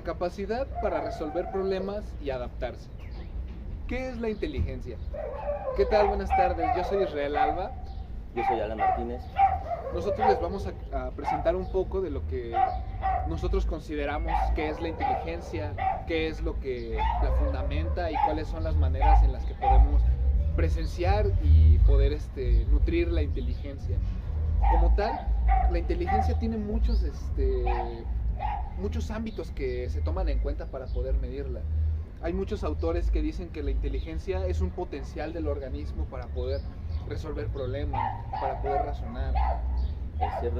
capacidad para resolver problemas y adaptarse. ¿Qué es la inteligencia? ¿Qué tal? Buenas tardes, yo soy Israel Alba. Yo soy Alan Martínez. Nosotros les vamos a presentar un poco de lo que nosotros consideramos que es la inteligencia, qué es lo que la fundamenta y cuáles son las maneras en las que podemos presenciar y poder nutrir la inteligencia. Como tal, la inteligencia tiene muchos ámbitos que se toman en cuenta para poder medirla. Hay muchos autores que dicen que la inteligencia es un potencial del organismo para poder resolver problemas, para poder razonar. Es cierto,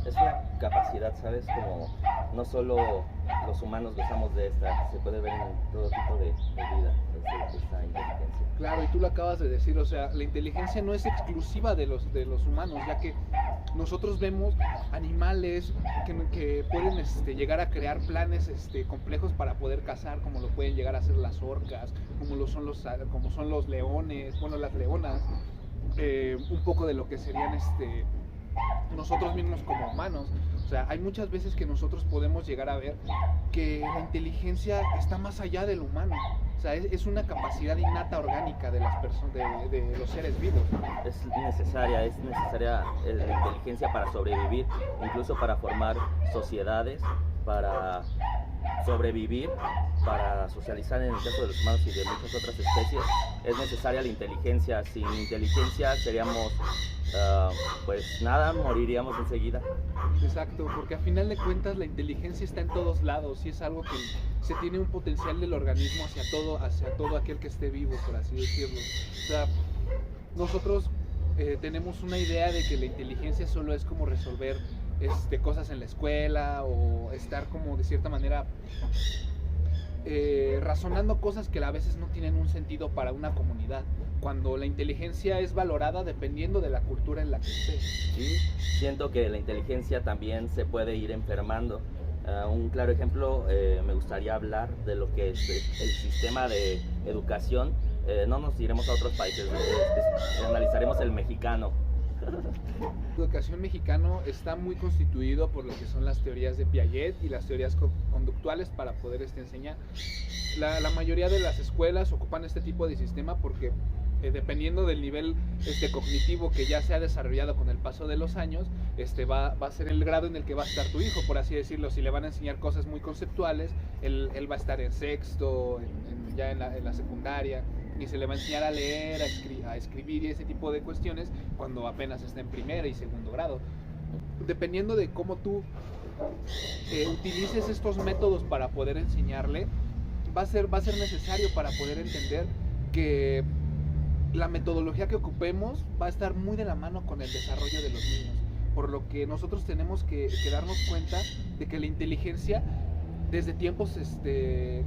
es una capacidad, ¿sabes? Como no solo los humanos gozamos de esta, se puede ver en todo tipo de vida, esta inteligencia. Claro, y tú lo acabas de decir, o sea, la inteligencia no es exclusiva de los humanos, ya que nosotros vemos animales que pueden llegar a crear planes complejos para poder cazar, como lo pueden llegar a hacer las orcas, como son los leones, bueno, las leonas, un poco de lo que serían nosotros mismos como humanos. O sea, hay muchas veces que nosotros podemos llegar a ver que la inteligencia está más allá del humano. O sea, es una capacidad innata orgánica de las personas, de los seres vivos. Es necesaria la inteligencia para sobrevivir, incluso para formar sociedades, para sobrevivir, para socializar en el caso de los humanos y de muchas otras especies. Es necesaria la inteligencia. Sin inteligencia seríamos, pues nada, moriríamos enseguida. Exacto, porque a final de cuentas la inteligencia está en todos lados y es algo que se tiene un potencial del organismo hacia todo aquel que esté vivo, por así decirlo. O sea, nosotros tenemos una idea de que la inteligencia solo es como resolver cosas en la escuela o estar como de cierta manera razonando cosas que a veces no tienen un sentido para una comunidad, cuando la inteligencia es valorada dependiendo de la cultura en la que esté. Sí, siento que la inteligencia también se puede ir enfermando. Un claro ejemplo, me gustaría hablar de lo que es el sistema de educación. No nos iremos a otros países, analizaremos el mexicano. La educación mexicano está muy constituido por lo que son las teorías de Piaget y las teorías conductuales para poder enseñar. La mayoría de las escuelas ocupan este tipo de sistema porque dependiendo del nivel cognitivo que ya se ha desarrollado con el paso de los años, va a ser el grado en el que va a estar tu hijo, por así decirlo. Si le van a enseñar cosas muy conceptuales, él va a estar en sexto, ya en la secundaria, y se le va a enseñar a leer, a escribir y ese tipo de cuestiones cuando apenas está en primero y segundo grado. Dependiendo de cómo tú utilices estos métodos para poder enseñarle, va a ser necesario para poder entender que la metodología que ocupemos va a estar muy de la mano con el desarrollo de los niños, por lo que nosotros tenemos que darnos cuenta de que la inteligencia desde tiempos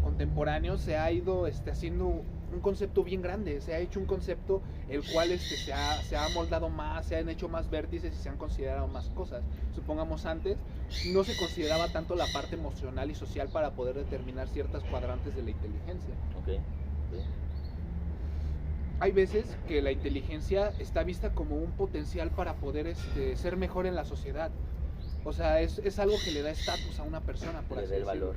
contemporáneos se ha ido haciendo un concepto bien grande. Se ha hecho un concepto el cual se ha moldado más, se han hecho más vértices y se han considerado más cosas. Supongamos antes no se consideraba tanto la parte emocional y social para poder determinar ciertas cuadrantes de la inteligencia. Okay. Hay veces que la inteligencia está vista como un potencial para poder ser mejor en la sociedad. O sea, es algo que le da estatus a una persona, por así decirlo. Valor.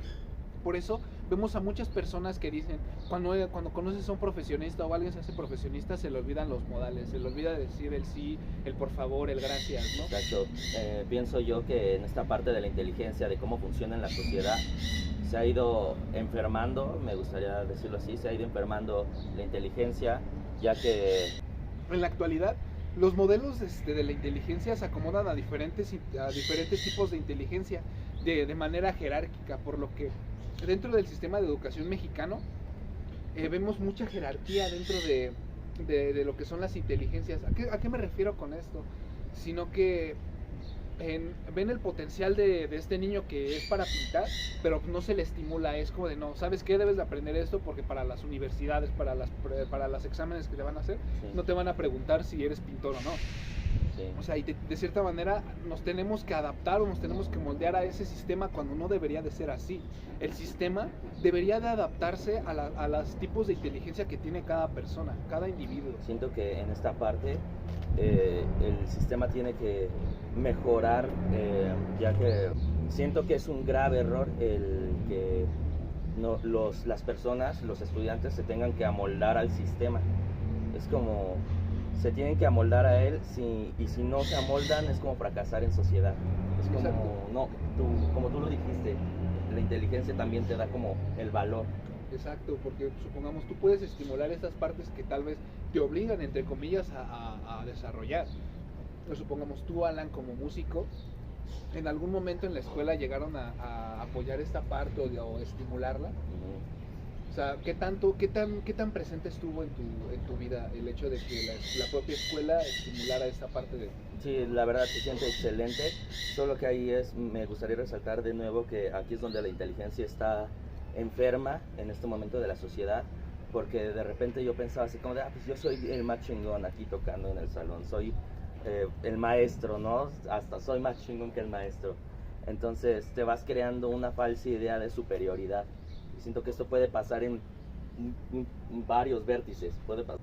Por eso vemos a muchas personas que dicen, cuando conoces a un profesionista o alguien se hace profesionista, se le olvidan los modales, se le olvida decir el sí, el por favor, el gracias, ¿no? Exacto. Pienso yo que en esta parte de la inteligencia, de cómo funciona en la sociedad, se ha ido enfermando, me gustaría decirlo así, se ha ido enfermando la inteligencia, ya que en la actualidad los modelos de la inteligencia se acomodan a diferentes tipos de inteligencia de manera jerárquica, por lo que dentro del sistema de educación mexicano vemos mucha jerarquía dentro de lo que son las inteligencias. ¿A qué me refiero con esto? Sino que ven el potencial de este niño que es para pintar, pero no se le estimula. Es como de, no, ¿sabes qué? Debes de aprender esto porque para las universidades, para los exámenes que te van a hacer, sí, no te van a preguntar si eres pintor o no. Sí. O sea, y de cierta manera nos tenemos que adaptar o nos tenemos que moldear a ese sistema cuando no debería de ser así. El sistema debería de adaptarse a los tipos de inteligencia que tiene cada persona, cada individuo. Siento que en esta parte el sistema tiene que mejorar, ya que siento que es un grave error el que las personas, los estudiantes se tengan que amoldar al sistema. Es como, se tienen que amoldar a él, y si no se amoldan es como fracasar en sociedad. Es como, no, como tú lo dijiste, la inteligencia también te da como el valor. Exacto, porque supongamos tú puedes estimular esas partes que tal vez te obligan, entre comillas, a desarrollar. Pero supongamos tú, Alan, como músico, en algún momento en la escuela llegaron a apoyar esta parte o estimularla. O sea, ¿qué tan presente estuvo en tu vida el hecho de que la propia escuela estimulara esta parte de...? Sí, la verdad se siente excelente, solo que ahí me gustaría resaltar de nuevo que aquí es donde la inteligencia está enferma en este momento de la sociedad, porque de repente yo pensaba así como de, pues yo soy el más chingón aquí tocando en el salón, soy el maestro, ¿no? Hasta soy más chingón que el maestro. Entonces te vas creando una falsa idea de superioridad. Y siento que esto puede pasar en varios vértices.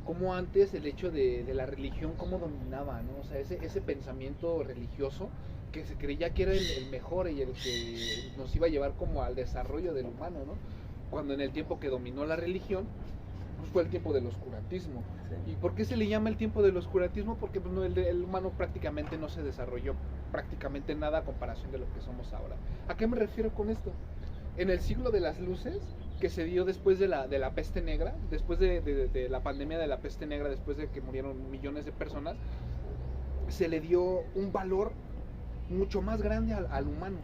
Como antes el hecho de la religión, cómo dominaba, ¿no? O sea, ese pensamiento religioso que se creía que era el mejor y el que nos iba a llevar como al desarrollo del humano, ¿no? Cuando en el tiempo que dominó la religión, pues fue el tiempo del oscurantismo. Sí. ¿Y por qué se le llama el tiempo del oscurantismo? Porque pues, no, el humano prácticamente no se desarrolló prácticamente nada a comparación de lo que somos ahora. ¿A qué me refiero con esto? En el siglo de las luces, que se dio después de la peste negra, después de la pandemia de la peste negra, después de que murieron millones de personas, se le dio un valor mucho más grande al humano,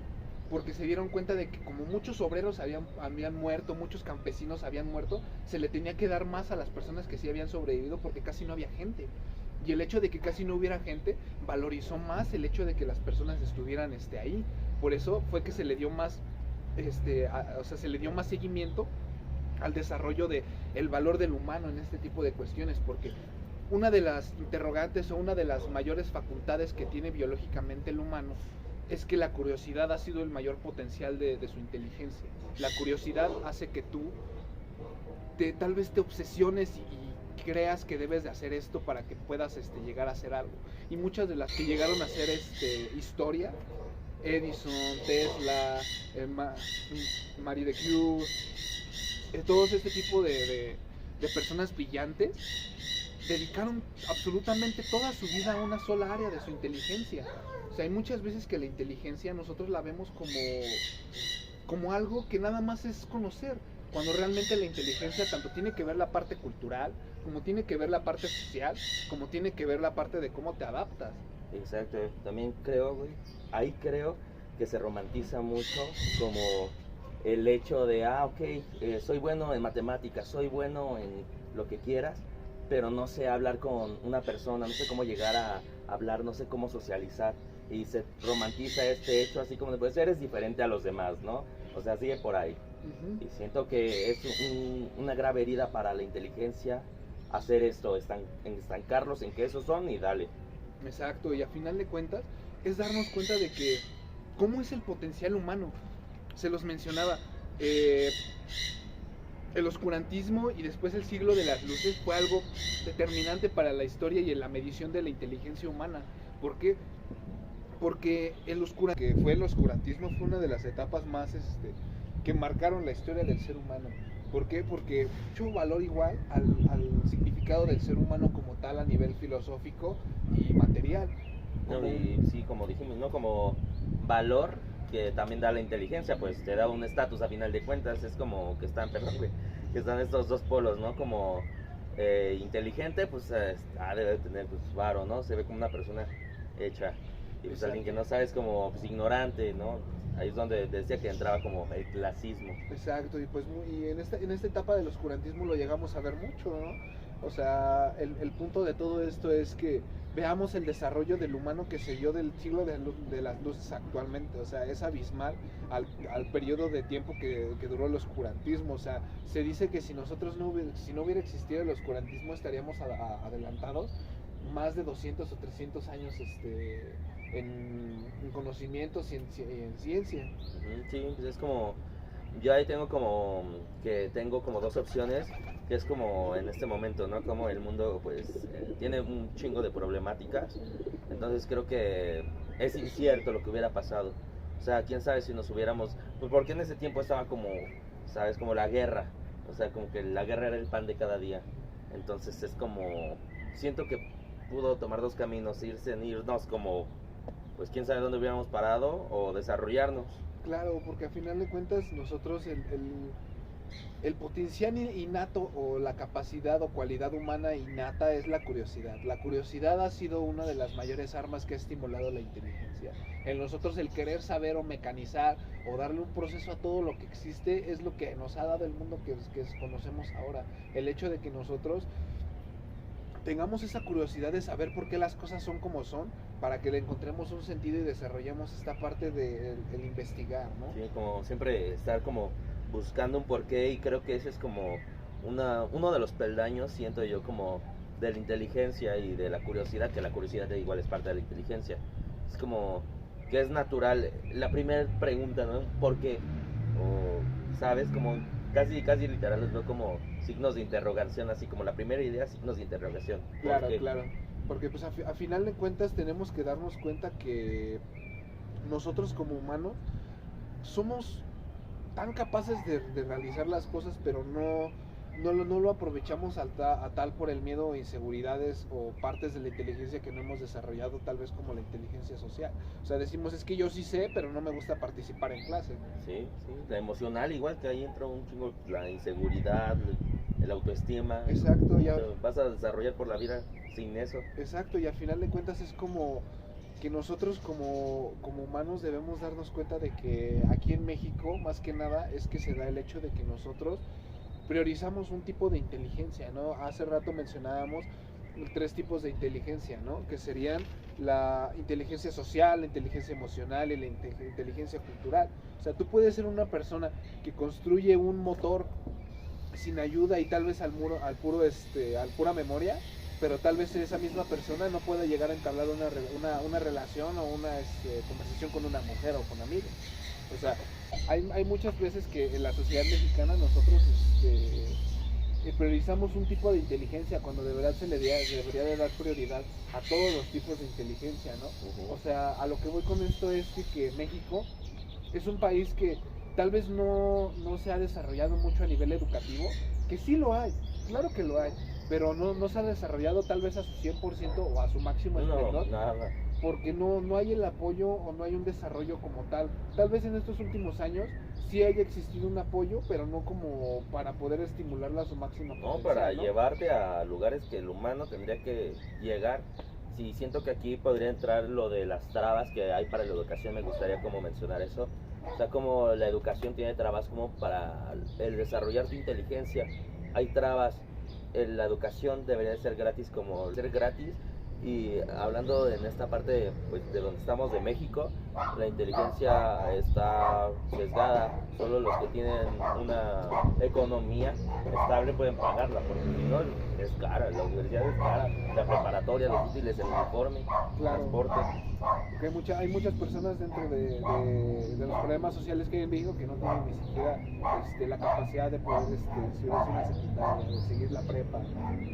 porque se dieron cuenta de que como muchos obreros habían muerto, muchos campesinos habían muerto, se le tenía que dar más a las personas que sí habían sobrevivido porque casi no había gente. Y el hecho de que casi no hubiera gente valorizó más el hecho de que las personas estuvieran ahí. Por eso fue que se le dio más se le dio más seguimiento al desarrollo de el valor del humano en este tipo de cuestiones, porque una de las interrogantes o una de las mayores facultades que tiene biológicamente el humano es que la curiosidad ha sido el mayor potencial de su inteligencia. La curiosidad hace que tú tal vez te obsesiones y creas que debes de hacer esto para que puedas llegar a hacer algo. Y muchas de las que llegaron a hacer historia, Edison, Tesla, Marie de Curie, todos este tipo de personas brillantes dedicaron absolutamente toda su vida a una sola área de su inteligencia. O sea, hay muchas veces que la inteligencia nosotros la vemos como algo que nada más es conocer, cuando realmente la inteligencia tanto tiene que ver la parte cultural, como tiene que ver la parte social, como tiene que ver la parte de cómo te adaptas. Exacto, también creo, ahí creo que se romantiza mucho como el hecho de, soy bueno en matemáticas, soy bueno en lo que quieras, pero no sé hablar con una persona, no sé cómo llegar a hablar, no sé cómo socializar, y se romantiza este hecho así como de, pues eres diferente a los demás, ¿no? O sea, sigue por ahí. Uh-huh. Y siento que es una grave herida para la inteligencia hacer esto, estancarlos en que esos son y dale. Exacto, y a final de cuentas es darnos cuenta de que cómo es el potencial humano. Se los mencionaba, el oscurantismo y después el siglo de las luces fue algo determinante para la historia y en la medición de la inteligencia humana. ¿Por qué? Porque el oscurantismo fue una de las etapas más que marcaron la historia del ser humano. ¿Por qué? Porque mucho valor igual al significado del ser humano como tal a nivel filosófico y material. Y sí, como dijimos, ¿no? Como valor que también da la inteligencia, pues te da un estatus a final de cuentas. Es como que están estos dos polos, ¿no? Como inteligente, pues debe tener pues varo, ¿no? Se ve como una persona hecha. Y pues alguien que no sabe es como pues, ignorante, ¿no? Ahí es donde decía que entraba como el clasismo. Exacto, y pues en esta etapa del oscurantismo lo llegamos a ver mucho, ¿no? O sea, el punto de todo esto es que veamos el desarrollo del humano que se dio del siglo de las luces actualmente. O sea, es abismal al periodo de tiempo que duró el oscurantismo. O sea, se dice que si no hubiera existido el oscurantismo estaríamos adelantados más de 200 o 300 años en conocimientos y en ciencia. Sí, pues es como, yo ahí tengo como dos opciones, que es como en este momento, ¿no? Como el mundo pues tiene un chingo de problemáticas, entonces creo que es incierto lo que hubiera pasado, O sea, quién sabe si nos hubiéramos, pues porque en ese tiempo estaba como, sabes, como la guerra, o sea, como que la guerra era el pan de cada día. Entonces es como, siento que pudo tomar dos caminos, irnos como, pues quién sabe dónde hubiéramos parado o desarrollarnos. Claro, porque a final de cuentas nosotros el potencial innato o la capacidad o cualidad humana innata es la curiosidad. La curiosidad ha sido una de las mayores armas que ha estimulado la inteligencia. En nosotros el querer saber o mecanizar o darle un proceso a todo lo que existe es lo que nos ha dado el mundo que conocemos ahora. El hecho de que nosotros tengamos esa curiosidad de saber por qué las cosas son como son, para que le encontremos un sentido y desarrollemos esta parte de el investigar, ¿no? Sí, como siempre estar como buscando un porqué, y creo que ese es como uno de los peldaños, siento yo, como de la inteligencia y de la curiosidad, que la curiosidad igual es parte de la inteligencia. Es como que es natural. La primera pregunta, ¿no? ¿Por qué? O, ¿sabes? Como casi literal los veo como signos de interrogación, así como la primera idea, signos de interrogación. Claro, claro. Porque pues a final de cuentas tenemos que darnos cuenta que nosotros como humanos somos tan capaces de realizar las cosas, pero no lo aprovechamos a tal por el miedo o inseguridades o partes de la inteligencia que no hemos desarrollado, tal vez como la inteligencia social. O sea, decimos, es que yo sí sé, pero no me gusta participar en clase. Sí, la emocional, igual que ahí entra un chingo la inseguridad, el autoestima. Exacto, ya vas a desarrollar por la vida sin eso. Exacto, y al final de cuentas es como que nosotros como humanos debemos darnos cuenta de que aquí en México, más que nada, es que se da el hecho de que nosotros priorizamos un tipo de inteligencia, ¿no? Hace rato mencionábamos 3 tipos de inteligencia, ¿no? Que serían la inteligencia social, la inteligencia emocional y la inteligencia cultural. O sea, tú puedes ser una persona que construye un motor sin ayuda y tal vez al pura memoria, pero tal vez esa misma persona no pueda llegar a entablar una relación o una conversación con una mujer o con amigos. O sea, hay muchas veces que en la sociedad mexicana nosotros priorizamos un tipo de inteligencia cuando de verdad se le debería de dar prioridad a todos los tipos de inteligencia, ¿no? O sea, a lo que voy con esto es que México es un país que tal vez no se ha desarrollado mucho a nivel educativo, que sí lo hay, claro que lo hay, pero no se ha desarrollado tal vez a su 100% o a su máximo esplendor. No, nada. Porque no hay el apoyo o no hay un desarrollo como tal. Tal vez en estos últimos años sí haya existido un apoyo, pero no como para poder estimularla a su máximo potencial. No, para llevarte a lugares que el humano tendría que llegar. Sí, siento que aquí podría entrar lo de las trabas que hay para la educación, me gustaría como mencionar eso. O sea, como la educación tiene trabas como para el desarrollar tu inteligencia. Hay trabas, la educación debería ser gratis, como ser gratis. Y hablando en esta parte pues, de donde estamos, de México, la inteligencia está sesgada. Solo los que tienen una economía estable pueden pagarla, porque si no es cara, la universidad es cara, la preparatoria, los útiles, el uniforme, el transporte. Porque hay muchas personas dentro de los problemas sociales que hay en México que no tienen ni siquiera la capacidad de poder subirse a una secundaria, de seguir la prepa,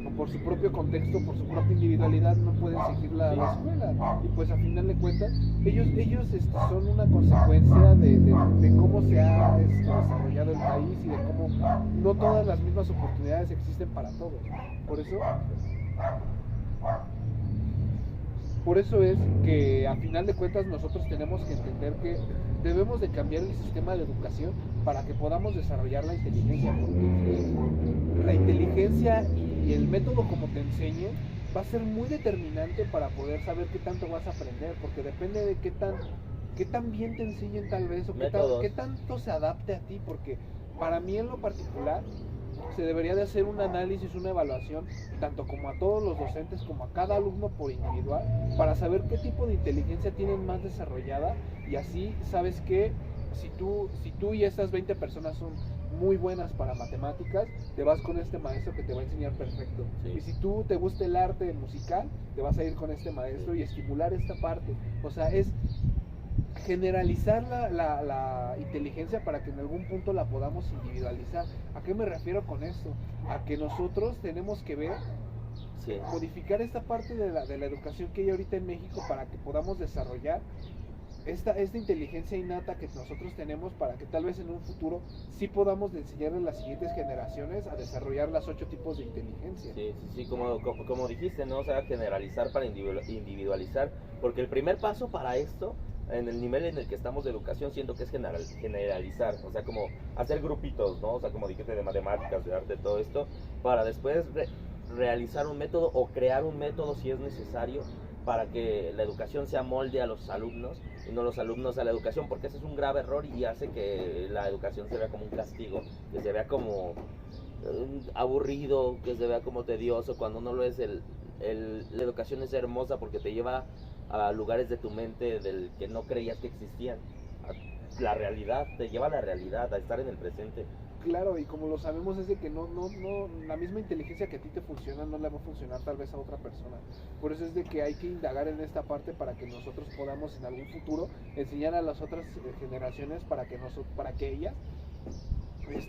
o por su propio contexto, por su propia individualidad no pueden seguir la escuela, y pues a final de cuentas ellos son una consecuencia de cómo se ha desarrollado el país y de cómo no todas las mismas oportunidades existen para todos. Por eso es que a final de cuentas nosotros tenemos que entender que debemos de cambiar el sistema de educación para que podamos desarrollar la inteligencia, porque la inteligencia y el método como te enseñen va a ser muy determinante para poder saber qué tanto vas a aprender, porque depende de qué tan bien te enseñen tal vez, o qué tanto se adapte a ti, porque para mí en lo particular se debería de hacer un análisis, una evaluación, tanto como a todos los docentes como a cada alumno por individual, para saber qué tipo de inteligencia tienen más desarrollada, y así sabes que si tú y estas 20 personas son muy buenas para matemáticas, te vas con este maestro que te va a enseñar perfecto. Y si tú te gusta el arte musical, te vas a ir con este maestro y estimular esta parte. O sea, es generalizar la inteligencia para que en algún punto la podamos individualizar. ¿A qué me refiero con esto? A que nosotros tenemos que ver, modificar esta parte de la educación que hay ahorita en México para que podamos desarrollar esta inteligencia innata que nosotros tenemos para que tal vez en un futuro sí podamos enseñarle a las siguientes generaciones a desarrollar las 8 tipos de inteligencia. Sí, como dijiste, ¿no? O sea, generalizar para individualizar, porque el primer paso para esto, en el nivel en el que estamos de educación, siento que es generalizar, o sea, como hacer grupitos, ¿no? O sea, como dijiste, de matemáticas, de arte, todo esto, para después realizar un método o crear un método si es necesario para que la educación se amolde a los alumnos y no los alumnos a la educación, porque ese es un grave error y hace que la educación se vea como un castigo, que se vea como aburrido, que se vea como tedioso, cuando no lo es. La educación es hermosa porque te lleva a lugares de tu mente del que no creías que existían. La realidad, te lleva a la realidad, a estar en el presente. Claro, y como lo sabemos es de que no, la misma inteligencia que a ti te funciona no le va a funcionar tal vez a otra persona. Por eso es de que hay que indagar en esta parte para que nosotros podamos en algún futuro enseñar a las otras generaciones para que ellas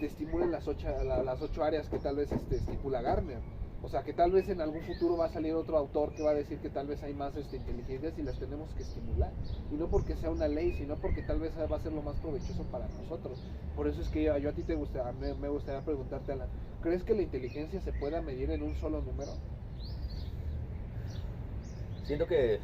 estimulen las 8 áreas que tal vez estipula Gardner. O sea, que tal vez en algún futuro va a salir otro autor que va a decir que tal vez hay más inteligencias y las tenemos que estimular. Y no porque sea una ley, sino porque tal vez va a ser lo más provechoso para nosotros. Por eso es que yo a ti me gustaría preguntarte, Alan, ¿crees que la inteligencia se pueda medir en un solo número? Siento que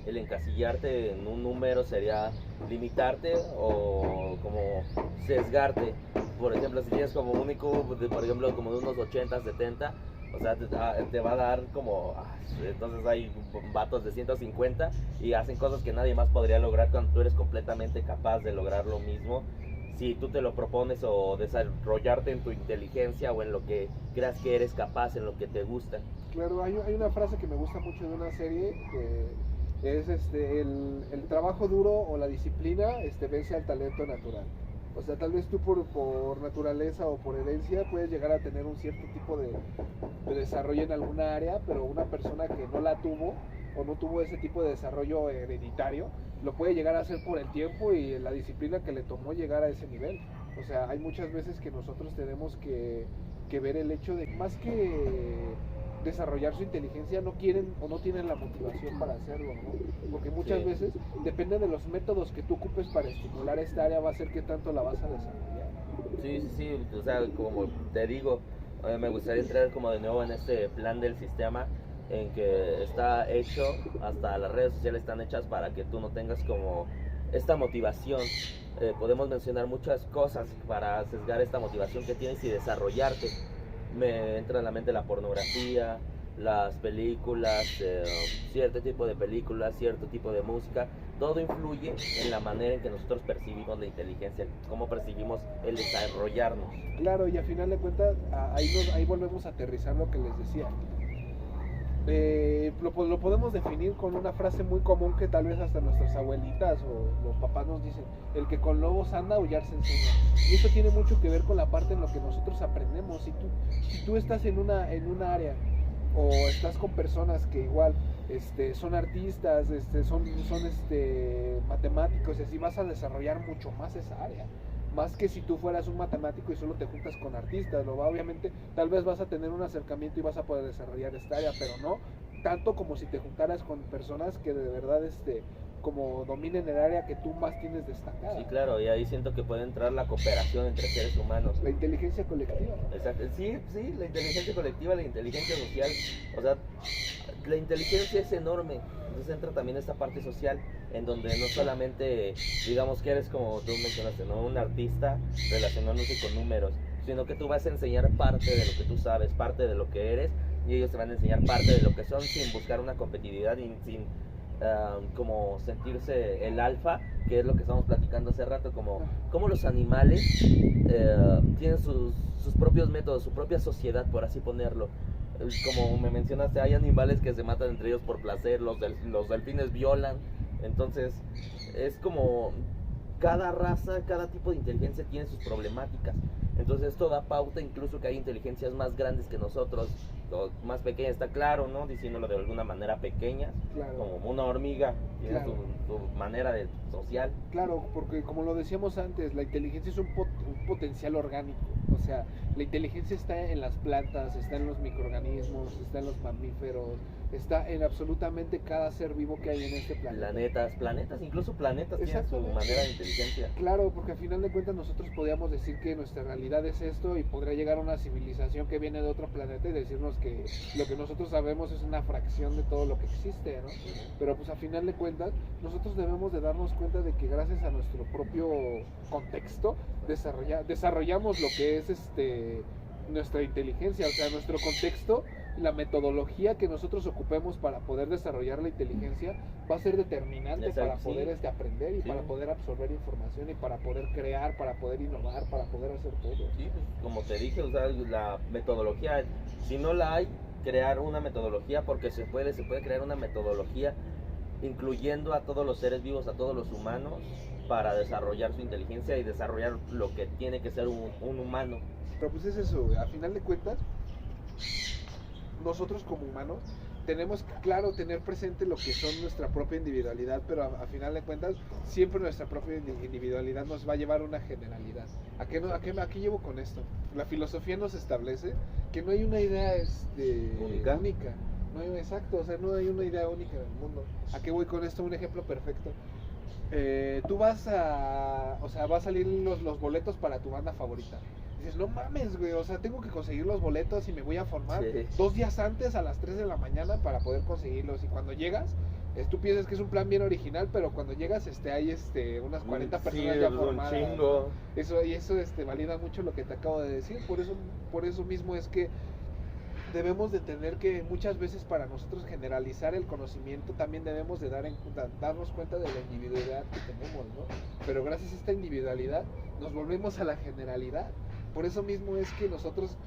el encasillarte en un número sería limitarte o como sesgarte. Por ejemplo, si tienes como un IQ, por ejemplo, como de unos 80, 70, o sea, te va a dar como, entonces hay vatos de 150 y hacen cosas que nadie más podría lograr cuando tú eres completamente capaz de lograr lo mismo. Si tú te lo propones o desarrollarte en tu inteligencia o en lo que creas que eres capaz, en lo que te gusta. Claro, hay una frase que me gusta mucho de una serie que es el trabajo duro o la disciplina vence al talento natural. O sea, tal vez tú por naturaleza o por herencia puedes llegar a tener un cierto tipo de desarrollo en alguna área, pero una persona que no la tuvo o no tuvo ese tipo de desarrollo hereditario, lo puede llegar a hacer por el tiempo y la disciplina que le tomó llegar a ese nivel. O sea, hay muchas veces que nosotros tenemos que ver el hecho de más que desarrollar su inteligencia, no quieren o no tienen la motivación para hacerlo, ¿no? Porque muchas veces depende de los métodos que tú ocupes para estimular esta área, va a ser qué tanto la vas a desarrollar. Sí, o sea, como te digo, me gustaría entrar como de nuevo en este plan del sistema en que está hecho, hasta las redes sociales están hechas para que tú no tengas como esta motivación. Podemos mencionar muchas cosas para sesgar esta motivación que tienes y desarrollarte. Me entra en la mente la pornografía, las películas, cierto tipo de películas, cierto tipo de música. Todo influye en la manera en que nosotros percibimos la inteligencia, cómo percibimos el desarrollarnos. Claro, y a final de cuentas ahí volvemos a aterrizar lo que les decía. Lo podemos definir con una frase muy común que tal vez hasta nuestras abuelitas o los papás nos dicen: el que con lobos anda, aullar se enseña. Y eso tiene mucho que ver con la parte en lo que nosotros aprendemos. Si tú estás en una área o estás con personas que igual son artistas, son matemáticos, y así vas a desarrollar mucho más esa área. Más que si tú fueras un matemático y solo te juntas con artistas, obviamente tal vez vas a tener un acercamiento y vas a poder desarrollar esta área, pero no tanto como si te juntaras con personas que de verdad como dominen el área que tú más tienes destacada. Sí, claro, y ahí siento que puede entrar la cooperación entre seres humanos. La inteligencia colectiva. Exacto, sí, la inteligencia colectiva, la inteligencia social, o sea, la inteligencia es enorme. Entonces entra también esta parte social, en donde no solamente, digamos que eres como tú mencionaste, ¿no? Un artista relacionándose con números, sino que tú vas a enseñar parte de lo que tú sabes, parte de lo que eres, y ellos te van a enseñar parte de lo que son sin buscar una competitividad y sin como sentirse el alfa, que es lo que estamos platicando hace rato, como los animales tienen sus propios métodos, su propia sociedad, por así ponerlo. Como me mencionaste, hay animales que se matan entre ellos por placer, los delfines violan. Entonces es como cada raza, cada tipo de inteligencia tiene sus problemáticas. Entonces esto da pauta incluso que hay inteligencias más grandes que nosotros, más pequeñas, está claro, ¿no? Diciéndolo de alguna manera pequeña, claro. Como una hormiga, tiene claro. su manera social. Claro, porque como lo decíamos antes, la inteligencia es un potencial orgánico. O sea, la inteligencia está en las plantas, está en los microorganismos, está en los mamíferos, está en absolutamente cada ser vivo que hay en este planeta. Planetas, incluso planetas tienen su Exactamente. manera de inteligencia. Claro, porque al final de cuentas nosotros podríamos decir que nuestra realidad es esto y podría llegar a una civilización que viene de otro planeta y decirnos que lo que nosotros sabemos es una fracción de todo lo que existe, ¿no? Pero pues a final de cuentas nosotros debemos de darnos cuenta de que gracias a nuestro propio contexto desarrollamos lo que es nuestra inteligencia, o sea, nuestro contexto, la metodología que nosotros ocupemos para poder desarrollar la inteligencia va a ser determinante para poder aprender y para poder absorber información y para poder crear, para poder innovar, para poder hacer todo. Sí, pues, como te dije, o sea, la metodología, si no la hay, crear una metodología, porque se puede crear una metodología incluyendo a todos los seres vivos, a todos los humanos, para desarrollar su inteligencia y desarrollar lo que tiene que ser un humano. Pero pues es eso, a final de cuentas, nosotros como humanos tenemos que, claro, tener presente lo que son nuestra propia individualidad, pero a final de cuentas siempre nuestra propia individualidad nos va a llevar a una generalidad. ¿A qué llevo con esto? La filosofía nos establece que no hay una idea única. No hay, exacto, o sea, no hay una idea única en el mundo. ¿A qué voy con esto? Un ejemplo perfecto. Tú vas a salir los boletos para tu banda favorita. Dices, no mames, güey, o sea, tengo que conseguir los boletos y me voy a formar 2 días antes a las 3 de la mañana para poder conseguirlos. Y cuando llegas, tú piensas que es un plan bien original, pero cuando llegas, hay unas 40 personas ya formadas. Un chingo. Eso valida mucho lo que te acabo de decir. Por eso mismo es que debemos de entender que muchas veces para nosotros generalizar el conocimiento también debemos de darnos cuenta de la individualidad que tenemos, ¿no? Pero gracias a esta individualidad nos volvemos a la generalidad. Por eso mismo es que nosotros,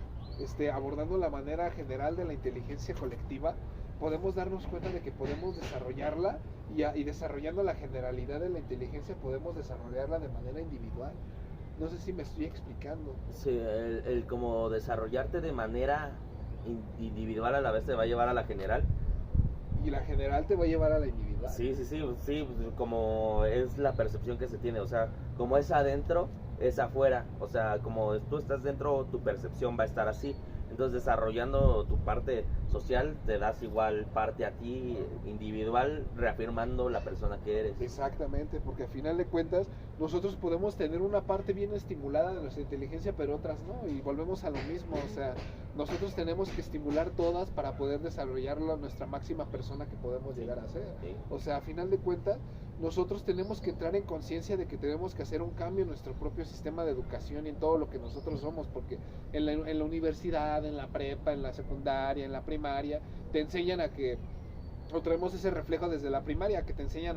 abordando la manera general de la inteligencia colectiva, podemos darnos cuenta de que podemos desarrollarla y desarrollando la generalidad de la inteligencia podemos desarrollarla de manera individual. No sé si me estoy explicando. Sí, el como desarrollarte de manera individual a la vez te va a llevar a la general. Y la general te va a llevar a la individual. Sí, como es la percepción que se tiene, o sea, como es adentro, es afuera, o sea, como tú estás dentro, tu percepción va a estar así. Entonces, desarrollando tu parte social, te das igual parte a ti, individual, reafirmando la persona que eres. Exactamente, porque al final de cuentas, nosotros podemos tener una parte bien estimulada de nuestra inteligencia, pero otras no, y volvemos a lo mismo, o sea, nosotros tenemos que estimular todas para poder desarrollarlo a nuestra máxima persona que podemos llegar a ser. Sí. O sea, a final de cuentas, nosotros tenemos que entrar en conciencia de que tenemos que hacer un cambio en nuestro propio sistema de educación y en todo lo que nosotros somos, porque en la universidad, en la prepa, en la secundaria, en la primaria, te enseñan a que, o traemos ese reflejo desde la primaria, que te enseñan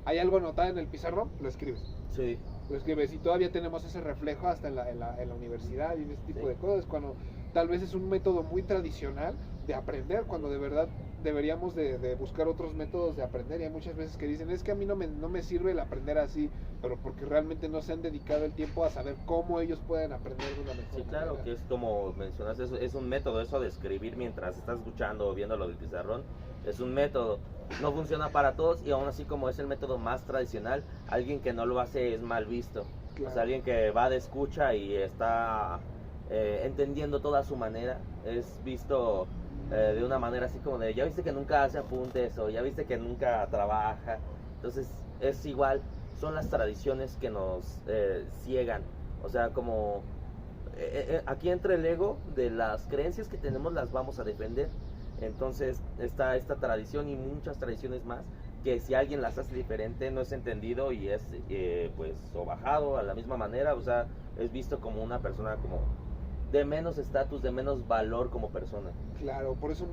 hay algo anotado en el pizarrón, lo escribes. Sí. Lo escribes y todavía tenemos ese reflejo hasta en la universidad y en ese tipo de cosas, cuando tal vez es un método muy tradicional de aprender, cuando de verdad deberíamos de buscar otros métodos de aprender. Y hay muchas veces que dicen, es que a mí no me sirve el aprender así, pero porque realmente no se han dedicado el tiempo a saber cómo ellos pueden aprender de una mejor manera. Sí, claro, que es como mencionaste, es un método, eso de escribir mientras estás escuchando o viendo lo del pizarrón, es un método. No funciona para todos y aún así, como es el método más tradicional, alguien que no lo hace es mal visto. Claro. O sea, alguien que va de escucha y está entendiendo toda su manera, es visto de una manera así como de, ya viste que nunca hace apuntes o ya viste que nunca trabaja. Entonces es igual, son las tradiciones que nos ciegan. O sea, como aquí entra el ego de las creencias que tenemos, las vamos a defender. Entonces está esta tradición y muchas tradiciones más que si alguien las hace diferente no es entendido y es pues o bajado a la misma manera, o sea, es visto como una persona como de menos estatus, de menos valor como persona. Claro, por eso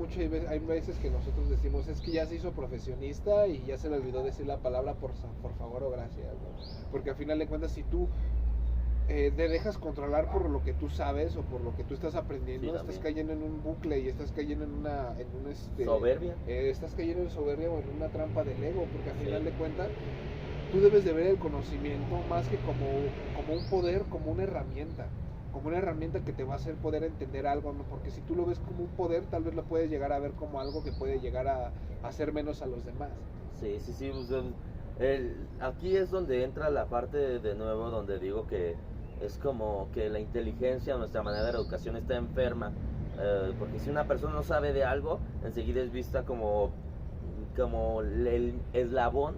hay veces que nosotros decimos, es que ya se hizo profesionista y ya se le olvidó decir la palabra por favor o gracias, ¿no? Porque al final de cuentas, si tú te dejas controlar por lo que tú sabes o por lo que tú estás aprendiendo, sí, estás cayendo en un bucle y estás cayendo en soberbia. Estás cayendo en soberbia o en una trampa del ego, porque al final de cuentas tú debes de ver el conocimiento más que como un poder, como una herramienta que te va a hacer poder entender algo, ¿no? Porque si tú lo ves como un poder, tal vez lo puedes llegar a ver como algo que puede llegar a hacer menos a los demás. Sí, pues, aquí es donde entra la parte de nuevo donde digo que Es como que la inteligencia, nuestra manera de educación está enferma, porque si una persona no sabe de algo, enseguida es vista como el eslabón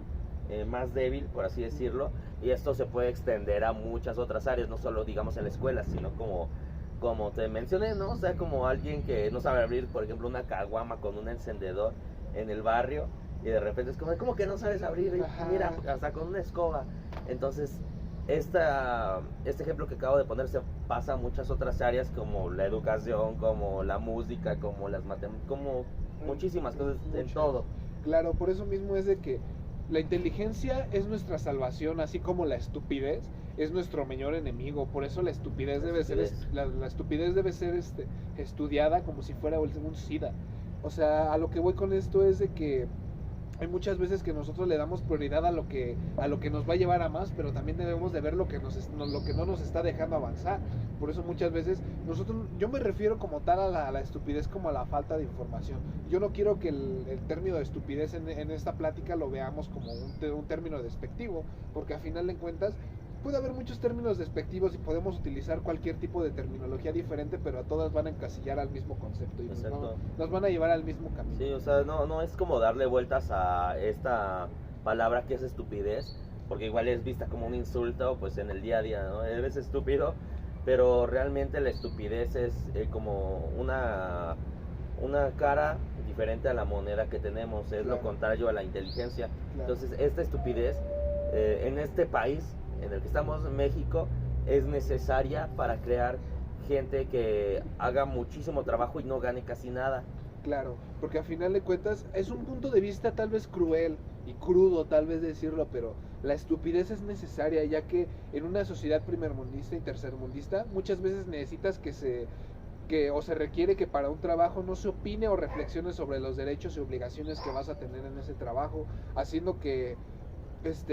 más débil, por así decirlo, y esto se puede extender a muchas otras áreas, no solo digamos en la escuela, sino como te mencioné, ¿no? O sea, como alguien que no sabe abrir, por ejemplo, una caguama con un encendedor en el barrio, y de repente es como, ¿cómo que no sabes abrir? Y mira, hasta con una escoba. Entonces, este ejemplo que acabo de poner se pasa a muchas otras áreas, como la educación, como la música, como las matemáticas, como muchísimas cosas, en todo. Claro, por eso mismo es de que la inteligencia es nuestra salvación, así como la estupidez es nuestro mayor enemigo. Por eso la estupidez debe ser estudiada como si fuera un SIDA. O sea, a lo que voy con esto es de que hay muchas veces que nosotros le damos prioridad a lo que nos va a llevar a más, pero también debemos de ver lo que no nos está dejando avanzar. Por eso muchas veces yo me refiero como tal a la estupidez como a la falta de información. Yo no quiero que el término de estupidez en esta plática lo veamos como un término despectivo, porque a final de cuentas puede haber muchos términos despectivos y podemos utilizar cualquier tipo de terminología diferente, pero a todas van a encasillar al mismo concepto y nos van a llevar al mismo camino. Sí, o sea, no es como darle vueltas a esta palabra que es estupidez, porque igual es vista como un insulto pues en el día a día, ¿no? Eres estúpido, pero realmente la estupidez es como una cara diferente a la moneda que tenemos, es lo contrario a la inteligencia. Entonces, esta estupidez en este país en el que estamos, México, es necesaria para crear gente que haga muchísimo trabajo y no gane casi nada. Claro, porque a final de cuentas es un punto de vista tal vez cruel y crudo tal vez decirlo, pero la estupidez es necesaria, ya que en una sociedad primermundista y tercermundista muchas veces necesitas se requiere que para un trabajo no se opine o reflexione sobre los derechos y obligaciones que vas a tener en ese trabajo, haciendo que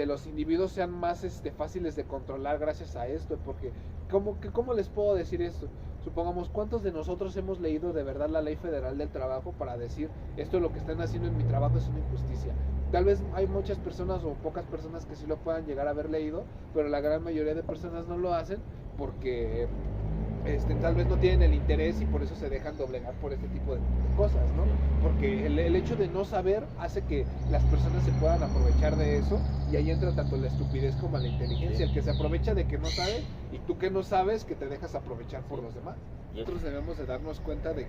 los individuos sean más fáciles de controlar gracias a esto, porque ¿cómo les puedo decir esto? Supongamos, ¿cuántos de nosotros hemos leído de verdad la Ley Federal del Trabajo para decir, esto lo que están haciendo en mi trabajo es una injusticia? Tal vez hay muchas personas o pocas personas que sí lo puedan llegar a haber leído, pero la gran mayoría de personas no lo hacen porque tal vez no tienen el interés y por eso se dejan doblegar por este tipo de cosas, ¿no? Porque el hecho de no saber hace que las personas se puedan aprovechar de eso, y ahí entra tanto la estupidez como la inteligencia, el que se aprovecha de que no sabe, y tú que no sabes que te dejas aprovechar por los demás. Nosotros debemos de darnos cuenta de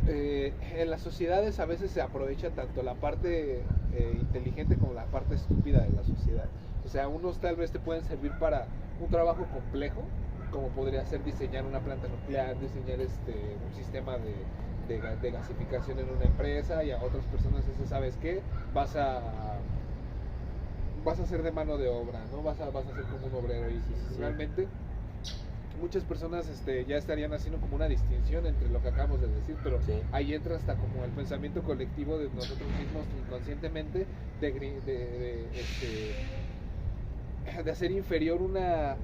que en las sociedades a veces se aprovecha tanto la parte inteligente como la parte estúpida de la sociedad. O sea, unos tal vez te pueden servir para un trabajo complejo, como podría ser diseñar una planta nuclear, diseñar un sistema de gasificación en una empresa, y a otras personas ¿sabes qué? Vas a ser de mano de obra, ¿no? Vas a ser como un obrero, y realmente muchas personas ya estarían haciendo como una distinción entre lo que acabamos de decir, pero ahí entra hasta como el pensamiento colectivo de nosotros mismos inconscientemente de hacer inferior una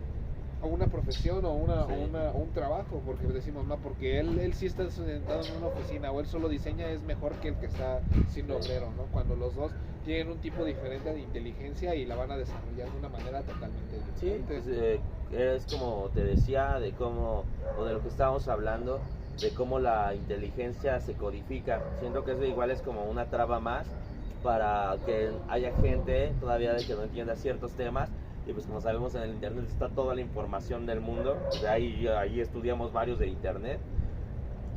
profesión o un trabajo, porque decimos, no, porque él sí está sentado en una oficina o él solo diseña, es mejor que el que está siendo obrero, ¿no? Cuando los dos tienen un tipo diferente de inteligencia y la van a desarrollar de una manera totalmente diferente. Sí, es como te decía, de lo que estábamos hablando, de cómo la inteligencia se codifica. Siento que eso igual es como una traba más para que haya gente todavía de que no entienda ciertos temas. Y pues como sabemos, en el internet está toda la información del mundo, ahí estudiamos varios de internet,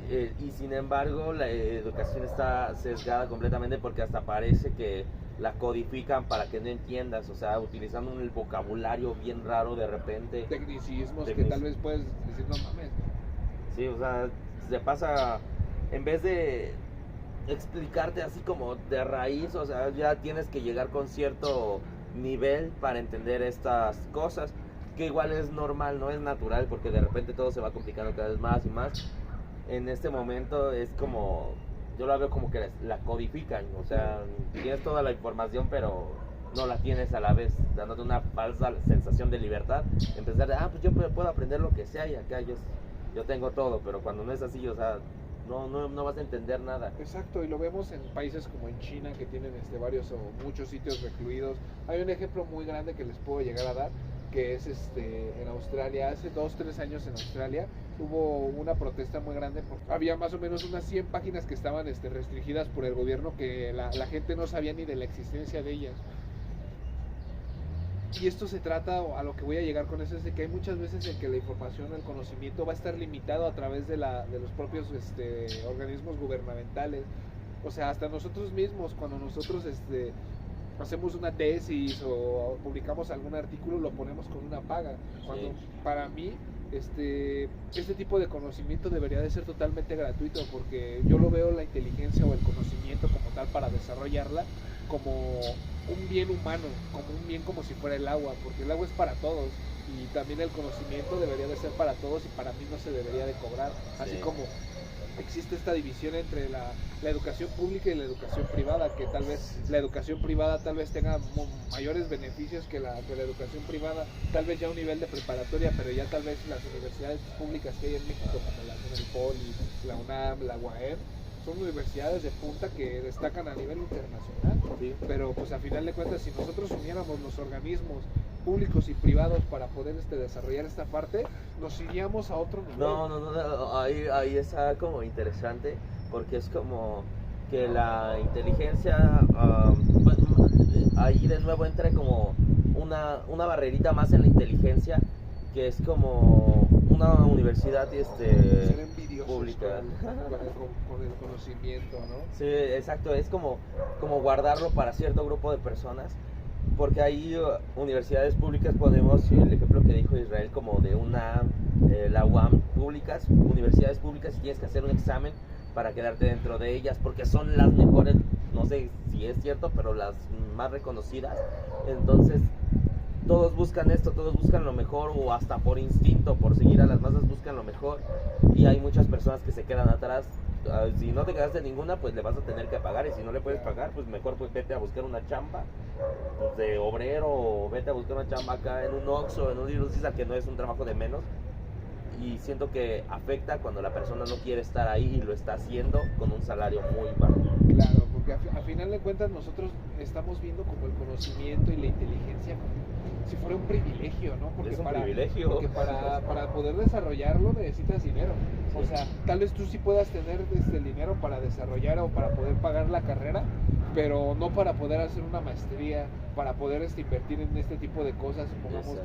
y sin embargo la educación está sesgada completamente, porque hasta parece que la codifican para que no entiendas, o sea, utilizando un vocabulario bien raro de repente. Tecnicismos que tal vez puedes decir, no mames. Sí, o sea, se pasa, en vez de explicarte así como de raíz, o sea, ya tienes que llegar con cierto nivel para entender estas cosas, que igual es normal, no es natural, porque de repente todo se va complicando cada vez más y más. En este momento es como, yo lo veo como que la codifican, o sea, tienes toda la información pero no la tienes a la vez, dándote una falsa sensación de libertad, empezar de, pues yo puedo aprender lo que sea y acá yo tengo todo, pero cuando no es así, o sea, no vas a entender nada. Exacto, y lo vemos en países como en China, que tienen varios o muchos sitios recluidos. Hay un ejemplo muy grande que les puedo llegar a dar, que es en Australia. Hace 2-3 años en Australia hubo una protesta muy grande porque había más o menos unas 100 páginas que estaban restringidas por el gobierno, que la gente no sabía ni de la existencia de ellas. Y esto se trata, a lo que voy a llegar con eso, es de que hay muchas veces en que la información, el conocimiento va a estar limitado a través de los propios organismos gubernamentales. O sea, hasta nosotros mismos, cuando nosotros hacemos una tesis o publicamos algún artículo, lo ponemos con una paga. Cuando sí. Para mí, este tipo de conocimiento debería de ser totalmente gratuito, porque yo lo veo, la inteligencia o el conocimiento como tal, para desarrollarla como un bien humano, como un bien, como si fuera el agua, porque el agua es para todos, y también el conocimiento debería de ser para todos, y para mí no se debería de cobrar, así como existe esta división entre la educación pública y la educación privada, que tal vez la educación privada tal vez tenga mayores beneficios que la educación privada, tal vez ya a un nivel de preparatoria, pero ya tal vez las universidades públicas que hay en México, como la Poli, la UNAM, la UAM, son universidades de punta que destacan a nivel internacional, sí. Pero pues a final de cuentas, si nosotros uniéramos los organismos públicos y privados para poder desarrollar esta parte, nos iríamos a otro nivel. No, ahí está como interesante, porque es como que la inteligencia, ahí de nuevo entra como una barrerita más en la inteligencia, que es como una universidad ser envidiosos pública con el conocimiento, ¿no? Sí, exacto, es como guardarlo para cierto grupo de personas, porque hay universidades públicas, ponemos el ejemplo que dijo Israel, como de la UAM, públicas, universidades públicas, y tienes que hacer un examen para quedarte dentro de ellas, porque son las mejores, no sé si es cierto, pero las más reconocidas. Entonces todos buscan esto, todos buscan lo mejor, o hasta por instinto, por seguir a las masas, buscan lo mejor, y hay muchas personas que se quedan atrás. Si no te quedaste en ninguna, pues le vas a tener que pagar, y si no le puedes pagar, pues mejor pues vete a buscar una chamba pues de obrero, o vete a buscar una chamba acá en un Oxxo, en un Little Caesar, que no es un trabajo de menos. Y siento que afecta cuando la persona no quiere estar ahí y lo está haciendo con un salario muy bajo. Claro, porque a final de cuentas nosotros estamos viendo como el conocimiento y la inteligencia como si fuera un privilegio, ¿no? Porque es un privilegio. Porque para poder desarrollarlo necesitas dinero. Sí. O sea, tal vez tú sí puedas tener el dinero para desarrollar o para poder pagar la carrera, pero no para poder hacer una maestría, para poder invertir en este tipo de cosas. Supongamos,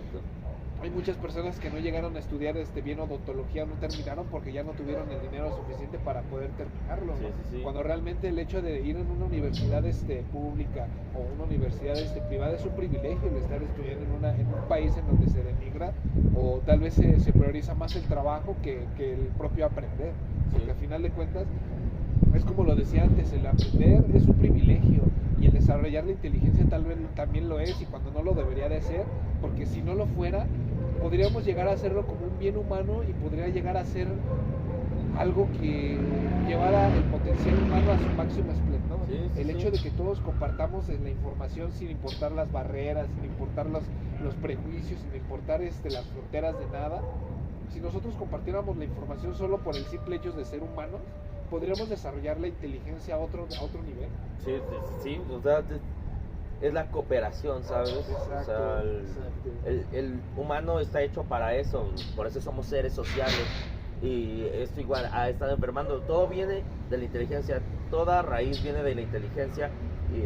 hay muchas personas que no llegaron a estudiar bien odontología, no terminaron porque ya no tuvieron el dinero suficiente para poder terminarlo, ¿no? Sí. Cuando realmente el hecho de ir en una universidad pública o una universidad privada es un privilegio, el estar estudiando en un país en donde se denigra, o tal vez se prioriza más el trabajo que el propio aprender, porque al final de cuentas es como lo decía antes, el aprender es un privilegio, y el desarrollar la inteligencia tal vez también lo es, y cuando no lo debería de ser, porque si no lo fuera, podríamos llegar a hacerlo como un bien humano, y podría llegar a ser algo que llevara el potencial humano a su máximo esplendor. El hecho de que todos compartamos la información sin importar las barreras, sin importar los prejuicios, sin importar las fronteras de nada. Si nosotros compartiéramos la información solo por el simple hecho de ser humanos, podríamos desarrollar la inteligencia a otro nivel. Sí, o sea, es la cooperación, ¿sabes? Exacto, o sea, el humano está hecho para eso, por eso somos seres sociales, y esto igual ha estado enfermando. Todo viene de la inteligencia, toda raíz viene de la inteligencia,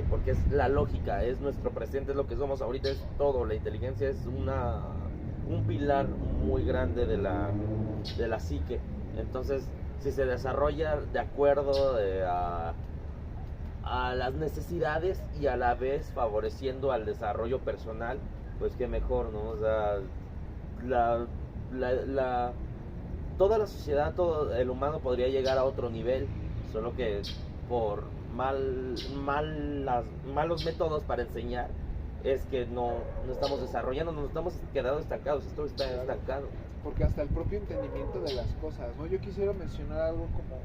porque es la lógica, es nuestro presente, es lo que somos ahorita, es todo. La inteligencia es un pilar muy grande de la psique. Entonces, si se desarrolla de acuerdo a las necesidades y a la vez favoreciendo al desarrollo personal, pues qué mejor, ¿no? O sea, toda la sociedad, todo el humano podría llegar a otro nivel, solo que por malos métodos para enseñar es que no estamos desarrollando, nos estamos quedando estancados, esto está estancado. Porque hasta el propio entendimiento de las cosas, ¿no? Yo quisiera mencionar algo como,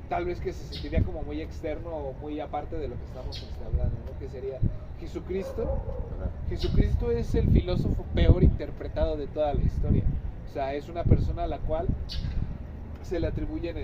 tal vez que se sentiría como muy externo o muy aparte de lo que estamos hablando, ¿no? Que sería Jesucristo. Jesucristo es el filósofo peor interpretado de toda la historia. O sea, es una persona a la cual se le atribuyen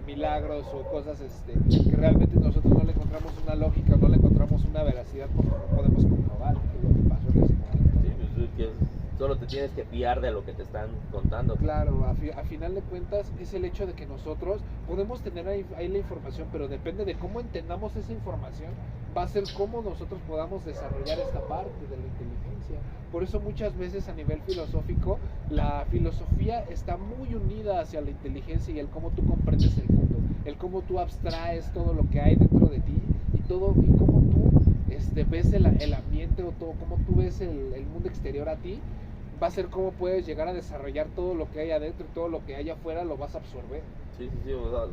milagros o cosas que realmente nosotros no le encontramos una lógica, no le encontramos una veracidad, porque no podemos comprobar qué es lo que pasó en ese momento. Sí, pues que solo te tienes que fiar de lo que te están contando. Claro, a final de cuentas es el hecho de que nosotros podemos tener ahí la información, pero depende de cómo entendamos esa información, va a ser cómo nosotros podamos desarrollar esta parte de la inteligencia. Por eso muchas veces a nivel filosófico, la filosofía está muy unida hacia la inteligencia y el cómo tú comprendes el mundo, el cómo tú abstraes todo lo que hay dentro de ti y cómo tú ves el ambiente o todo, cómo tú ves el mundo exterior a ti. Va a ser cómo puedes llegar a desarrollar todo lo que hay adentro y todo lo que hay afuera lo vas a absorber. Sí, o sea,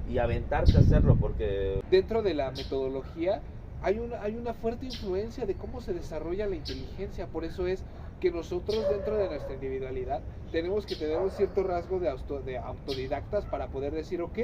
y aventarte a hacerlo, porque dentro de la metodología hay una fuerte influencia de cómo se desarrolla la inteligencia. Por eso es que nosotros dentro de nuestra individualidad tenemos que tener un cierto rasgo de autodidactas para poder decir, ok,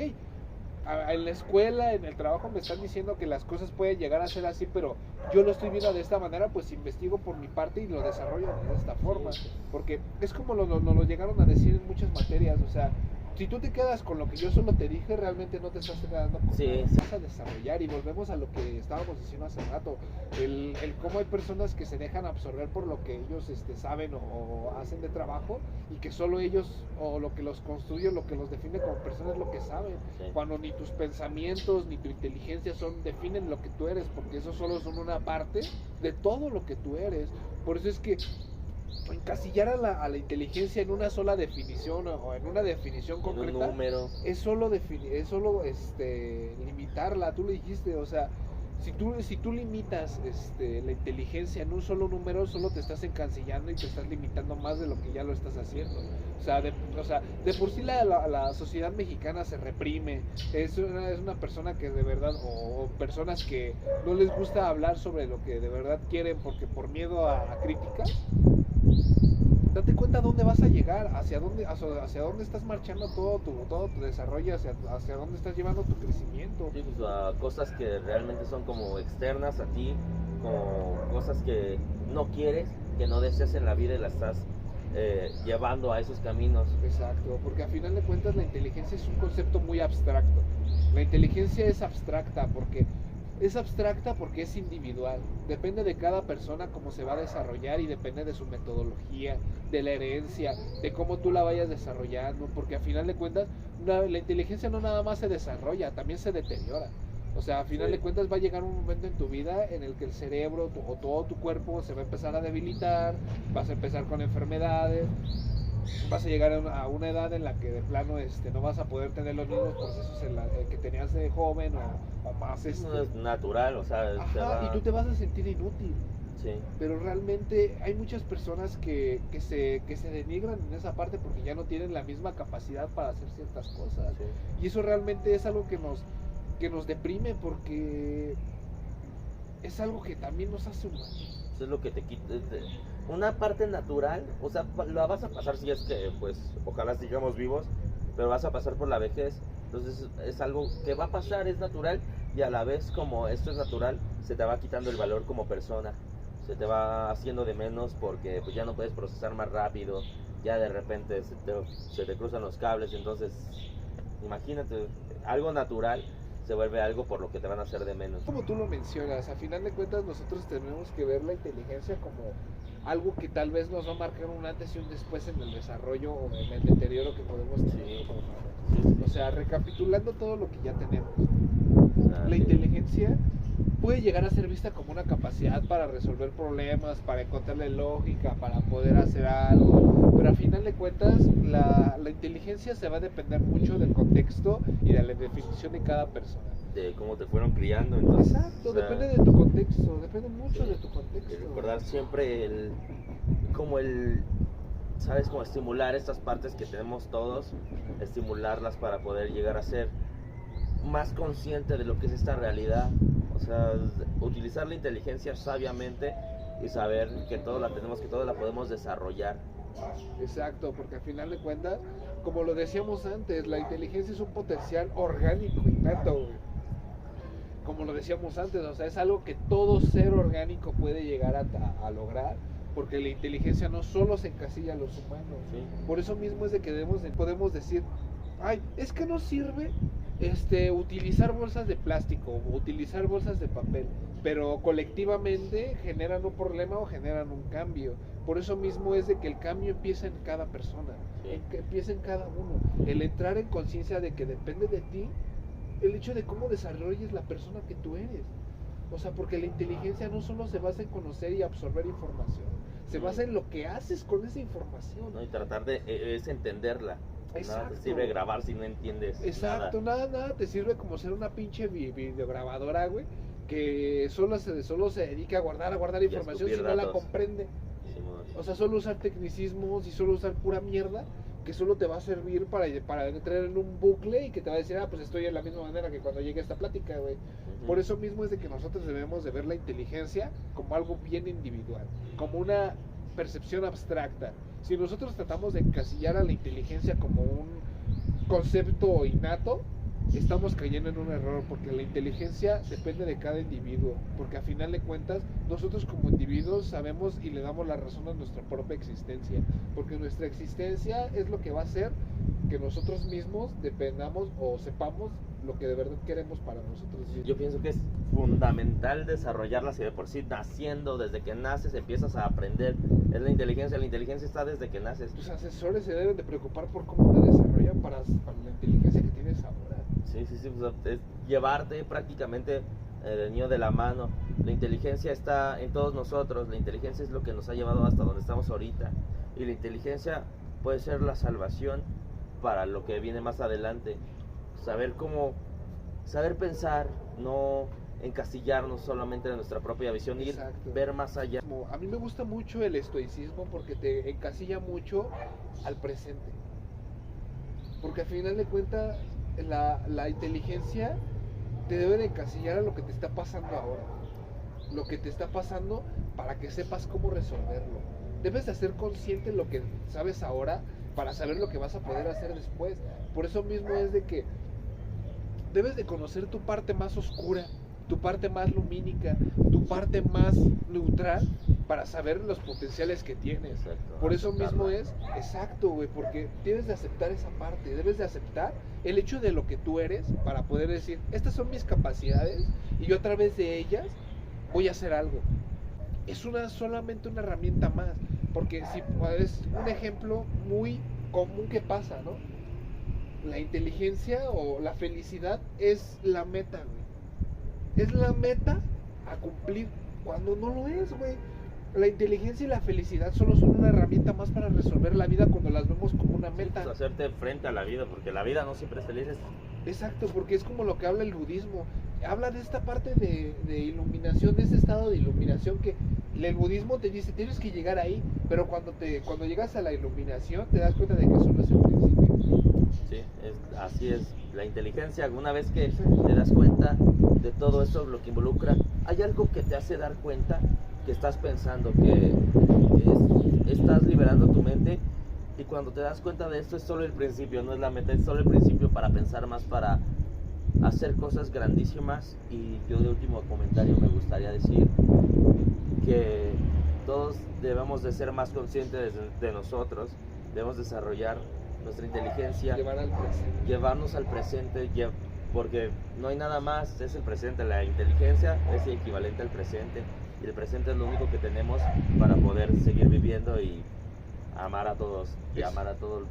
en la escuela, en el trabajo me están diciendo que las cosas pueden llegar a ser así, pero yo lo estoy viendo de esta manera, pues investigo por mi parte y lo desarrollo de esta forma, porque es como nos lo llegaron a decir en muchas materias. O sea, si tú te quedas con lo que yo solo te dije, realmente no te estás quedando con nada, vas a desarrollar. Y volvemos a lo que estábamos diciendo hace rato, el cómo hay personas que se dejan absorber por lo que ellos saben o hacen de trabajo, y que solo ellos, o lo que los construye, lo que los define como personas, es lo que saben, cuando ni tus pensamientos ni tu inteligencia definen lo que tú eres, porque eso solo son una parte de todo lo que tú eres. Por eso es que encasillar a la inteligencia en una sola definición o en una definición concreta, un número, es solo limitarla. Tú lo dijiste, o sea, si tú limitas la inteligencia en un solo número, solo te estás encasillando y te estás limitando más de lo que ya lo estás haciendo. O sea, de por sí la sociedad mexicana se reprime. Es una persona que de verdad, o personas que no les gusta hablar sobre lo que de verdad quieren porque por miedo a críticas. Date cuenta dónde vas a llegar, hacia dónde estás marchando todo tu desarrollo, hacia dónde estás llevando tu crecimiento. Sí, pues, cosas que realmente son como externas a ti, como cosas que no quieres, que no deseas en la vida y las estás llevando a esos caminos. Exacto, porque a final de cuentas la inteligencia es un concepto muy abstracto. La inteligencia es abstracta porque es individual, depende de cada persona cómo se va a desarrollar y depende de su metodología, de la herencia, de cómo tú la vayas desarrollando, porque a final de cuentas la inteligencia no nada más se desarrolla, también se deteriora. O sea, a final de cuentas va a llegar un momento en tu vida en el que el cerebro o todo tu cuerpo se va a empezar a debilitar, vas a empezar con enfermedades, vas a llegar a una edad en la que de plano no vas a poder tener los mismos procesos que tenías de joven o más. No es natural, o sea, y tú te vas a sentir inútil. Sí. Pero realmente hay muchas personas que se denigran en esa parte porque ya no tienen la misma capacidad para hacer ciertas cosas. Sí. Y eso realmente es algo que nos deprime, porque es algo que también nos hace humanos. Eso es lo que te quita. Una parte natural, o sea, la vas a pasar, si es que, pues, ojalá sigamos vivos, pero vas a pasar por la vejez. Entonces es algo que va a pasar, es natural, y a la vez, como esto es natural, se te va quitando el valor como persona, se te va haciendo de menos porque pues, ya no puedes procesar más rápido, ya de repente se te cruzan los cables. Entonces imagínate, algo natural se vuelve algo por lo que te van a hacer de menos. Como tú lo mencionas, a final de cuentas nosotros tenemos que ver la inteligencia como algo que tal vez nos va a marcar un antes y un después en el desarrollo o en el deterioro que podemos tener. O sea, recapitulando todo lo que ya tenemos, la inteligencia puede llegar a ser vista como una capacidad para resolver problemas, para encontrarle lógica, para poder hacer algo, pero a final de cuentas la inteligencia se va a depender mucho del contexto y de la definición de cada persona. De cómo te fueron criando, entonces. Exacto, o sea, depende de tu contexto, depende mucho de tu contexto. Recordar siempre ¿sabes? Como estimular estas partes que tenemos todos, estimularlas para poder llegar a ser más consciente de lo que es esta realidad. O sea, utilizar la inteligencia sabiamente y saber que todo la tenemos, que todo la podemos desarrollar. Exacto, porque al final de cuentas, como lo decíamos antes, la inteligencia es un potencial orgánico innato, güey. Como lo decíamos antes, o sea, es algo que todo ser orgánico puede llegar a lograr, porque la inteligencia no solo se encasilla a los humanos. Sí. Por eso mismo es de que podemos decir, ay, es que no sirve, utilizar bolsas de plástico o utilizar bolsas de papel, pero colectivamente generan un problema o generan un cambio. Por eso mismo es de que el cambio empieza en cada persona, que empieza en cada uno. El entrar en conciencia de que depende de ti el hecho de cómo desarrolles la persona que tú eres. O sea, porque la inteligencia no solo se basa en conocer y absorber información, se basa en lo que haces con esa información. No, y tratar de es entenderla. Exacto. Nada te sirve grabar si no entiendes. Exacto, nada te sirve como ser una pinche videograbadora, güey, que solo se dedica a guardar información si no la comprende. O sea, solo usar tecnicismos y solo usar pura mierda que solo te va a servir para entrar en un bucle y que te va a decir, pues estoy en la misma manera que cuando llegue esta plática, güey. Por eso mismo es de que nosotros debemos de ver la inteligencia como algo bien individual, como una percepción abstracta. Si nosotros tratamos de encasillar a la inteligencia como un concepto innato, estamos cayendo en un error, porque la inteligencia depende de cada individuo, porque a final de cuentas nosotros como individuos sabemos y le damos la razón a nuestra propia existencia, porque nuestra existencia es lo que va a hacer que nosotros mismos dependamos o sepamos lo que de verdad queremos para nosotros mismos. Yo pienso que es fundamental desarrollarla, si de por sí naciendo, desde que naces empiezas a aprender. Es la inteligencia está desde que naces. Tus asesores se deben de preocupar por cómo te desarrollan para la inteligencia que tienes ahora. Sí, pues, es llevarte prácticamente del niño de la mano. La inteligencia está en todos nosotros, la inteligencia es lo que nos ha llevado hasta donde estamos ahorita. Y la inteligencia puede ser la salvación para lo que viene más adelante. Saber pensar, no encasillarnos solamente en nuestra propia visión, ir ver más allá. A mí me gusta mucho el estoicismo porque te encasilla mucho al presente. Porque al final de cuentas la inteligencia te debe de encasillar a lo que te está pasando ahora. Lo que te está pasando para que sepas cómo resolverlo. Debes de hacer consciente lo que sabes ahora para saber lo que vas a poder hacer después. Por eso mismo es de que debes de conocer tu parte más oscura, tu parte más lumínica, tu parte más neutral para saber los potenciales que tienes. Exacto, por eso mismo es, exacto, güey, porque debes de aceptar esa parte, debes de aceptar el hecho de lo que tú eres para poder decir, estas son mis capacidades y yo a través de ellas voy a hacer algo. Es solamente una herramienta más, porque si es un ejemplo muy común que pasa, ¿no? La inteligencia o la felicidad es la meta, güey. Es la meta a cumplir cuando no lo es, güey. La inteligencia y la felicidad solo son una herramienta más para resolver la vida cuando las vemos como una meta. Sí, pues hacerte frente a la vida, porque la vida no siempre es feliz. Exacto, porque es como lo que habla el budismo. Habla de esta parte de iluminación, de ese estado de iluminación que el budismo te dice, tienes que llegar ahí, pero cuando llegas a la iluminación te das cuenta de que solo es el principio. Sí, así es. La inteligencia, una vez que te das cuenta de todo esto, lo que involucra, hay algo que te hace dar cuenta que estás pensando, que estás liberando tu mente, y cuando te das cuenta de esto es solo el principio, no es la meta, es solo el principio para pensar más, para hacer cosas grandísimas. Y yo de último comentario me gustaría decir que todos debemos de ser más conscientes de nosotros, debemos desarrollar nuestra inteligencia, llevarnos al presente, porque no hay nada más, es el presente. La inteligencia es equivalente al presente, y el presente es lo único que tenemos para poder seguir viviendo y amar a todos, y amar a todo.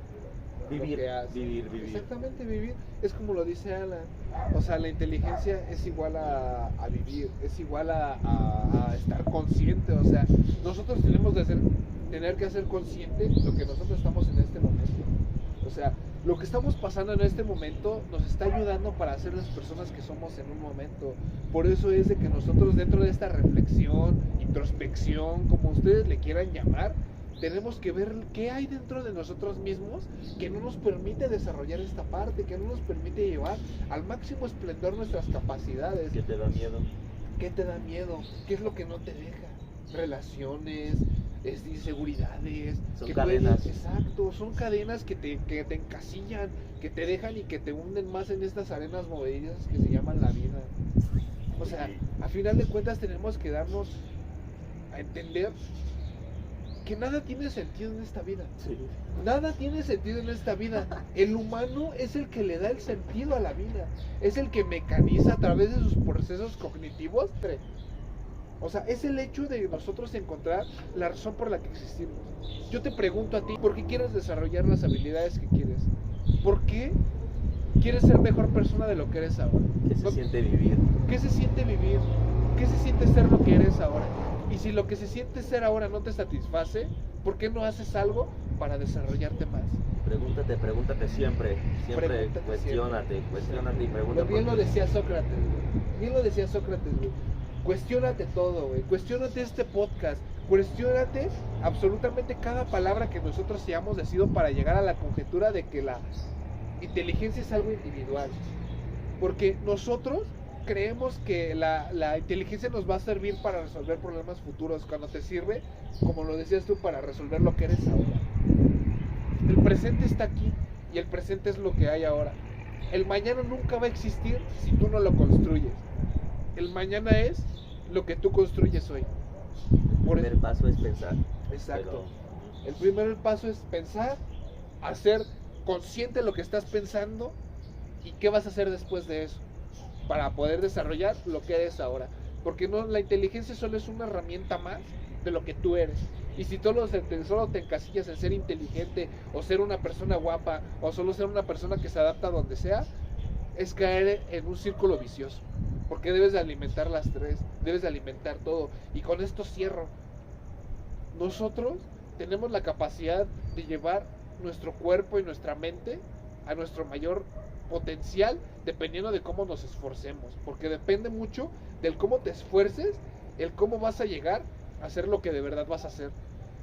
Vivir. Exactamente, vivir. Es como lo dice Alan. O sea, la inteligencia es igual a vivir, es igual a estar consciente. O sea, nosotros tenemos de tener que hacer consciente lo que nosotros estamos en este momento. O sea, lo que estamos pasando en este momento nos está ayudando para ser las personas que somos en un momento. Por eso es de que nosotros, dentro de esta reflexión, introspección, como ustedes le quieran llamar, tenemos que ver qué hay dentro de nosotros mismos que no nos permite desarrollar esta parte, que no nos permite llevar al máximo esplendor nuestras capacidades. ¿Qué te da miedo? ¿Qué te da miedo? ¿Qué es lo que no te deja? Relaciones, inseguridades. Son cadenas. Exacto, son cadenas que te encasillan, que te dejan y que te hunden más en estas arenas movedizas que se llaman la vida. O sea, a final de cuentas tenemos que darnos a entender Porque nada tiene sentido en esta vida. Sí. Nada tiene sentido en esta vida. El humano es el que le da el sentido a la vida. Es el que mecaniza a través de sus procesos cognitivos. O sea, es el hecho de nosotros encontrar la razón por la que existimos. Yo te pregunto a ti, ¿por qué quieres desarrollar las habilidades que quieres? ¿Por qué quieres ser mejor persona de lo que eres ahora? ¿Qué se siente vivir? ¿Qué se siente vivir? ¿Qué se siente ser lo que eres ahora? Y si lo que se siente ser ahora no te satisface, ¿por qué no haces algo para desarrollarte más? Pregúntate siempre. Siempre Pregúntate cuestiónate y pregúntate. Bien lo decía Sócrates, güey. Bien lo decía Sócrates, güey. Cuestiónate todo, güey. Cuestiónate este podcast. Cuestiónate absolutamente cada palabra que nosotros hayamos decidido para llegar a la conjetura de que la inteligencia es algo individual. Porque nosotros creemos que la inteligencia nos va a servir para resolver problemas futuros, cuando te sirve, como lo decías tú, para resolver lo que eres ahora. El presente está aquí y el presente es lo que hay ahora. El mañana nunca va a existir si tú no lo construyes. El mañana es lo que tú construyes hoy. El primer paso es pensar. Exacto. El primer paso es pensar, hacer consciente de lo que estás pensando y qué vas a hacer después de eso, para poder desarrollar lo que eres ahora. Porque no, la inteligencia solo es una herramienta más de lo que tú eres. Y si solo te encasillas en ser inteligente, o ser una persona guapa, o solo ser una persona que se adapta a donde sea, es caer en un círculo vicioso. Porque debes de alimentar las tres, debes de alimentar todo. Y con esto cierro. Nosotros tenemos la capacidad de llevar nuestro cuerpo y nuestra mente a nuestro mayor potencial, dependiendo de cómo nos esforcemos, porque depende mucho del cómo te esfuerces, el cómo vas a llegar a hacer lo que de verdad vas a hacer.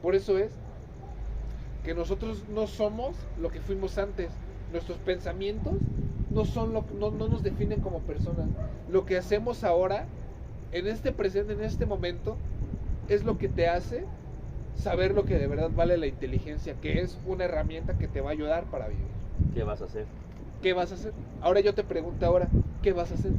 Por eso es que nosotros no somos lo que fuimos antes. Nuestros pensamientos no nos definen como personas. Lo que hacemos ahora, en este presente, en este momento, es lo que te hace saber lo que de verdad vale la inteligencia, que es una herramienta que te va a ayudar para vivir. ¿Qué vas a hacer? ¿Qué vas a hacer? Ahora yo te pregunto ahora, ¿qué vas a hacer?